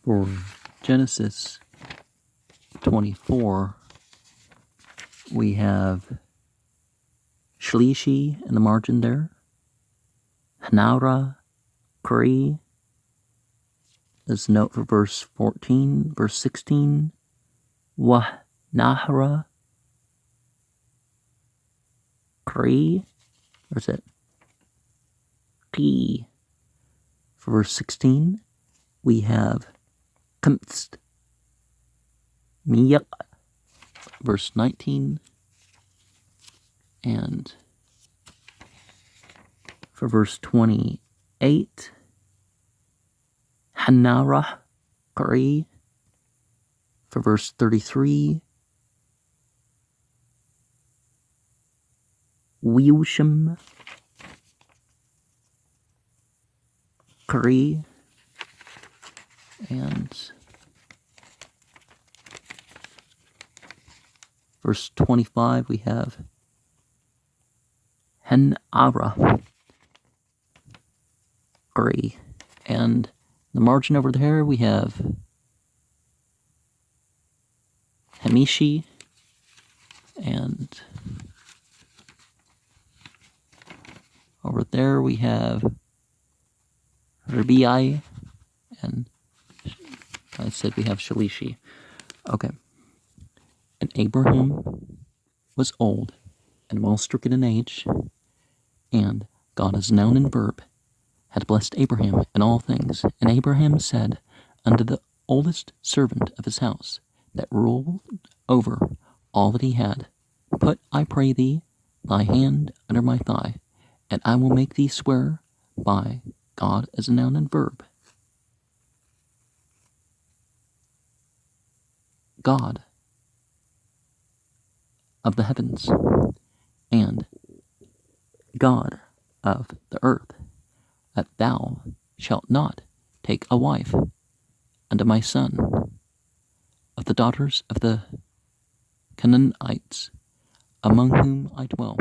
For Genesis 24, we have Shlishi in the margin there, Hanara, Kri. There's a note for verse 14, verse 16, Wah Nahara, Kri, or is it Ki? For verse 16, we have Kumst, Miyak, verse 19, and for verse 28, Hanara, Kari. For verse 33, Wiushim, Kari. And verse 25, we have Henara, Kari. And the margin over there, we have Hemishi, and over there we have Rabii, and I said we have Shalishi. Okay. And Abraham was old and well stricken in age, and God as noun and verb had blessed Abraham in all things. And Abraham said unto the oldest servant of his house, that ruled over all that he had, Put, I pray thee, thy hand under my thigh, and I will make thee swear by God as a noun and verb, God of the heavens, and God of the earth, that thou shalt not take a wife unto my son of the daughters of the Canaanites, among whom I dwell,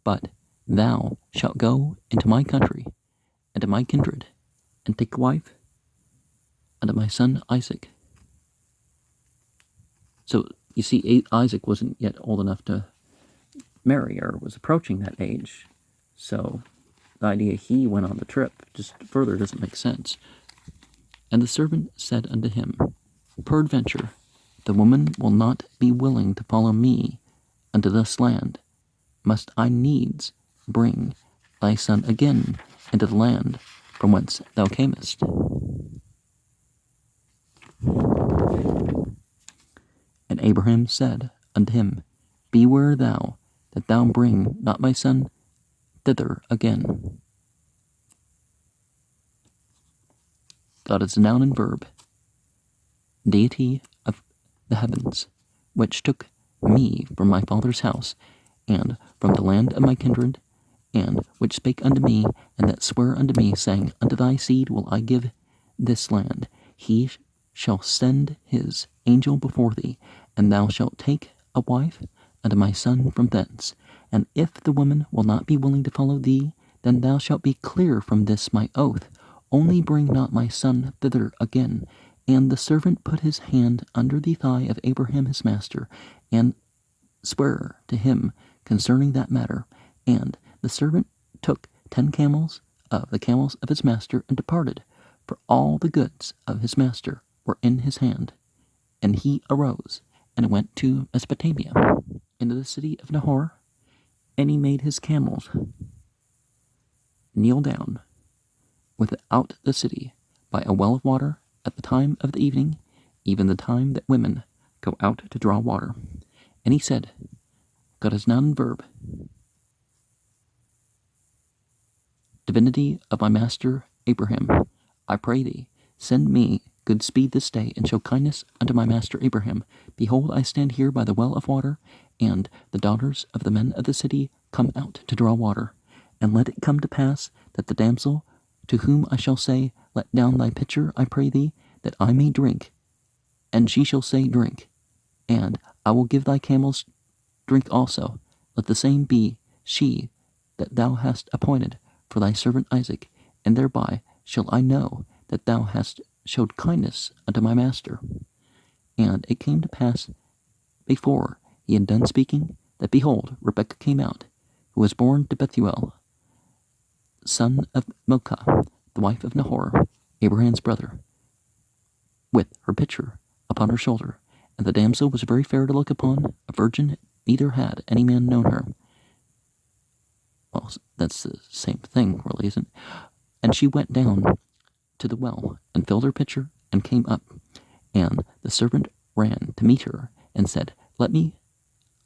but thou shalt go into my country and to my kindred, and take a wife unto my son Isaac. So, you see, Isaac wasn't yet old enough to marry, or was approaching that age. So, the idea he went on the trip just further doesn't make sense. And the servant said unto him, Peradventure, the woman will not be willing to follow me unto this land. Must I needs bring thy son again into the land from whence thou camest? And Abraham said unto him, Beware thou that thou bring not my son thither again. God is a noun and verb, deity of the heavens, which took me from my father's house, and from the land of my kindred, and which spake unto me, and that sware unto me, saying, Unto thy seed will I give this land. He shall send his angel before thee, and thou shalt take a wife unto my son from thence. And if the woman will not be willing to follow thee, then thou shalt be clear from this my oath. Only bring not my son thither again. And the servant put his hand under the thigh of Abraham his master, and sware to him concerning that matter. And the servant took 10 camels of the camels of his master, and departed, for all the goods of his master were in his hand. And he arose, and went to Mesopotamia, into the city of Nahor, and he made his camels kneel down without the city by a well of water at the time of the evening, even the time that women go out to draw water. And he said, God is noun and verb, divinity of my master Abraham, I pray thee, send me good speed this day, and show kindness unto my master Abraham. Behold, I stand here by the well of water, and the daughters of the men of the city come out to draw water. And let it come to pass that the damsel to whom I shall say, Let down thy pitcher, I pray thee, that I may drink, and she shall say, Drink, and I will give thy camels drink also. Let the same be she that thou hast appointed for thy servant Isaac, and thereby shall I know that thou hast showed kindness unto my master. And it came to pass, before he had done speaking, that behold, Rebekah came out, who was born to Bethuel, son of Milcah, the wife of Nahor, Abraham's brother, with her pitcher upon her shoulder. And the damsel was very fair to look upon, a virgin, neither had any man known her. Well, that's the same thing, really, isn't it? And she went down to the well, and filled her pitcher, and came up. And the servant ran to meet her, and said, Let me,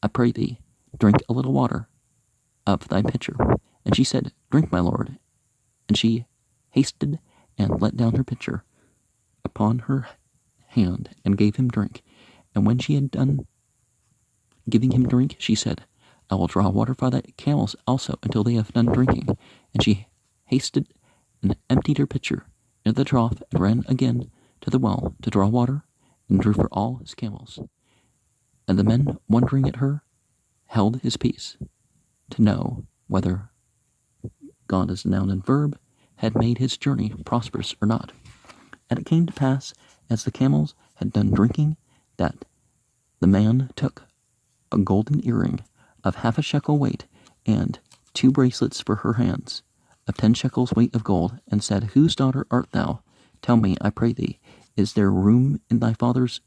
I pray thee, drink a little water of thy pitcher. And she said, Drink, my lord. And she hasted, and let down her pitcher upon her hand, and gave him drink. And when she had done giving him drink, she said, I will draw water for thy camels also, until they have done drinking. And she hasted, and emptied her pitcher into the trough, and ran again to the well to draw water, and drew for all his camels. And the men, wondering at her, held his peace, to know whether God as a noun and verb had made his journey prosperous or not. And it came to pass, as the camels had done drinking, that the man took a golden earring of 1/2 shekel weight, and 2 bracelets for her hands, of 10 shekels weight of gold, and said, Whose daughter art thou? Tell me, I pray thee, is there room in thy father's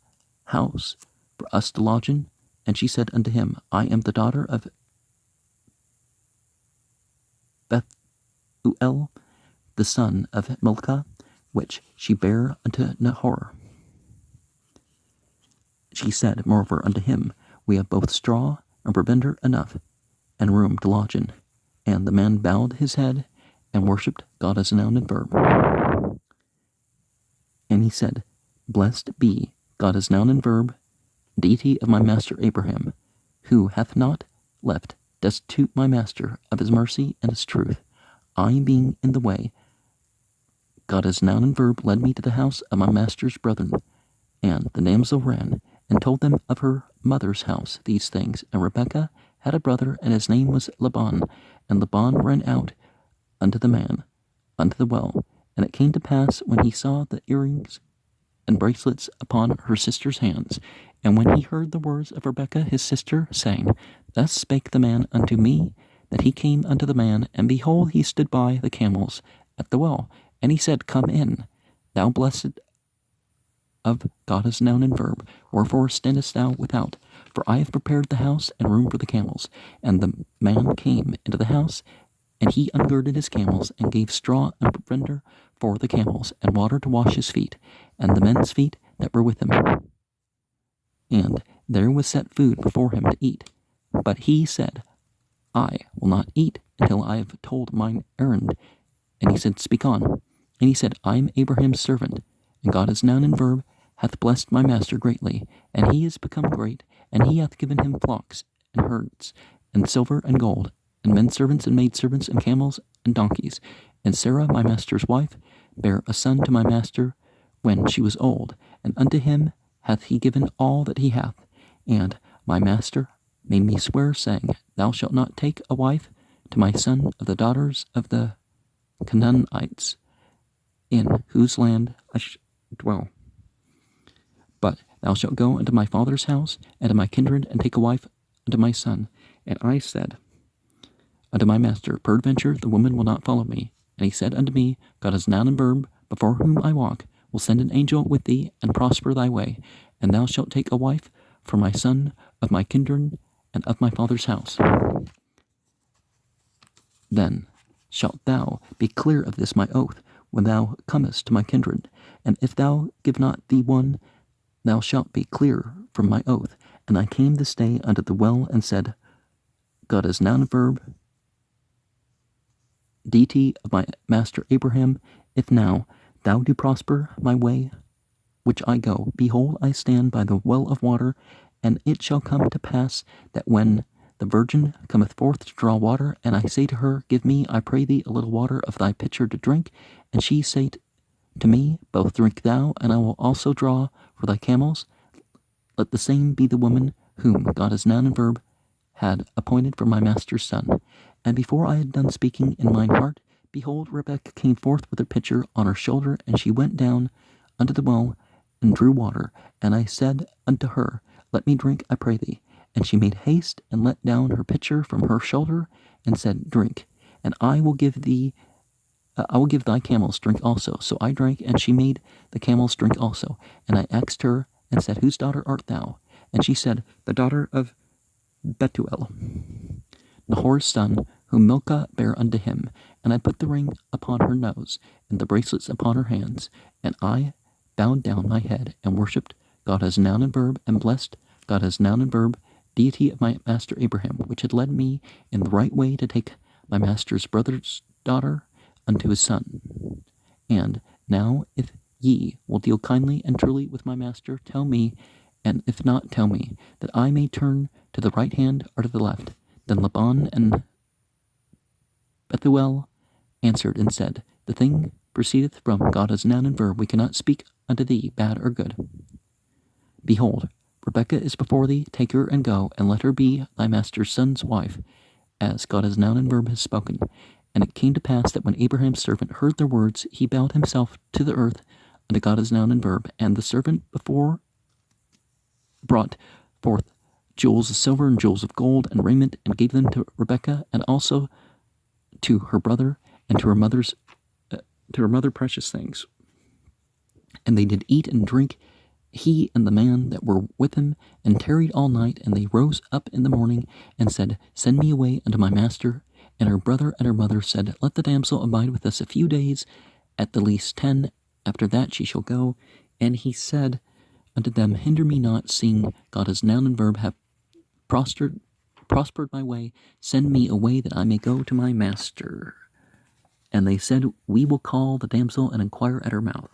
house for us to lodge in? And she said unto him, I am the daughter of Bethuel, the son of Milcah, which she bare unto Nahor. She said, moreover, unto him, We have both straw and provender enough, and room to lodge in. And the man bowed his head, and worshipped God as a noun and verb. And he said, Blessed be God as noun and verb, deity of my master Abraham, who hath not left destitute my master of his mercy and his truth. I being in the way, God as noun and verb led me to the house of my master's brethren. And the damsel ran, and told them of her mother's house these things. And Rebekah had a brother, and his name was Laban. And Laban ran out unto the man, unto the well. And it came to pass, when he saw the earrings and bracelets upon her sister's hands, and when he heard the words of Rebekah his sister, saying, Thus spake the man unto me, that he came unto the man, and behold, he stood by the camels at the well. And he said, Come in, thou blessed of God as noun and verb, wherefore standest thou without? For I have prepared the house and room for the camels. And the man came into the house, and he ungirded his camels, and gave straw and provender for the camels, and water to wash his feet, and the men's feet that were with him. And there was set food before him to eat. But he said, I will not eat until I have told mine errand. And he said, Speak on. And he said, I am Abraham's servant, and God as noun and verb hath blessed my master greatly, and he is become great, and he hath given him flocks and herds, and silver and gold, and men servants and maidservants, and camels and donkeys. And Sarah, my master's wife, bare a son to my master when she was old, and unto him hath he given all that he hath. And my master made me swear, saying, Thou shalt not take a wife to my son of the daughters of the Canaanites, in whose land I dwell. But thou shalt go unto my father's house, and to my kindred, and take a wife unto my son. And I said unto my master, Peradventure the woman will not follow me. And he said unto me, God as noun and verb, before whom I walk, will send an angel with thee, and prosper thy way. And thou shalt take a wife for my son of my kindred, and of my father's house. Then shalt thou be clear of this my oath, when thou comest to my kindred. And if thou give not thee one, thou shalt be clear from my oath. And I came this day unto the well, and said, God as noun and verb, deity of my master Abraham, if now thou do prosper my way which I go, behold, I stand by the well of water, and it shall come to pass that when the virgin cometh forth to draw water, and I say to her, Give me, I pray thee, a little water of thy pitcher to drink, and she say to me, Both drink thou, and I will also draw for thy camels, let the same be the woman whom God as noun and verb had appointed for my master's son. And before I had done speaking in mine heart, behold, Rebekah came forth with her pitcher on her shoulder, and she went down unto the well, and drew water. And I said unto her, Let me drink, I pray thee. And she made haste, and let down her pitcher from her shoulder, and said, Drink, and I will give thy camels drink also. So I drank, and she made the camels drink also. And I asked her, and said, Whose daughter art thou? And she said, The daughter of Bethuel, Nahor's son, whom Milcah bare unto him. And I put the ring upon her nose, and the bracelets upon her hands. And I bowed down my head, and worshipped God as noun and verb, and blessed God as noun and verb, deity of my master Abraham, which had led me in the right way to take my master's brother's daughter unto his son. And now, if ye will deal kindly and truly with my master, tell me, and if not, tell me, that I may turn to the right hand or to the left. Then Laban and Bethuel answered and said, The thing proceedeth from God as noun and verb. We cannot speak unto thee bad or good. Behold, Rebekah is before thee. Take her and go, and let her be thy master's son's wife, as God as noun and verb has spoken. And it came to pass that when Abraham's servant heard their words, he bowed himself to the earth unto God as noun and verb. And the servant before brought forth jewels of silver and jewels of gold and raiment, and gave them to Rebekah, and also to her brother, and to her mother precious things. And they did eat and drink, he and the man that were with him, and tarried all night. And they rose up in the morning, and said, Send me away unto my master. And her brother and her mother said, Let the damsel abide with us a few days, at the least 10. After that she shall go. And he said unto them, Hinder me not, seeing God as noun and verb have prospered my way. Send me away, that I may go to my master. And they said, We will call the damsel and inquire at her mouth.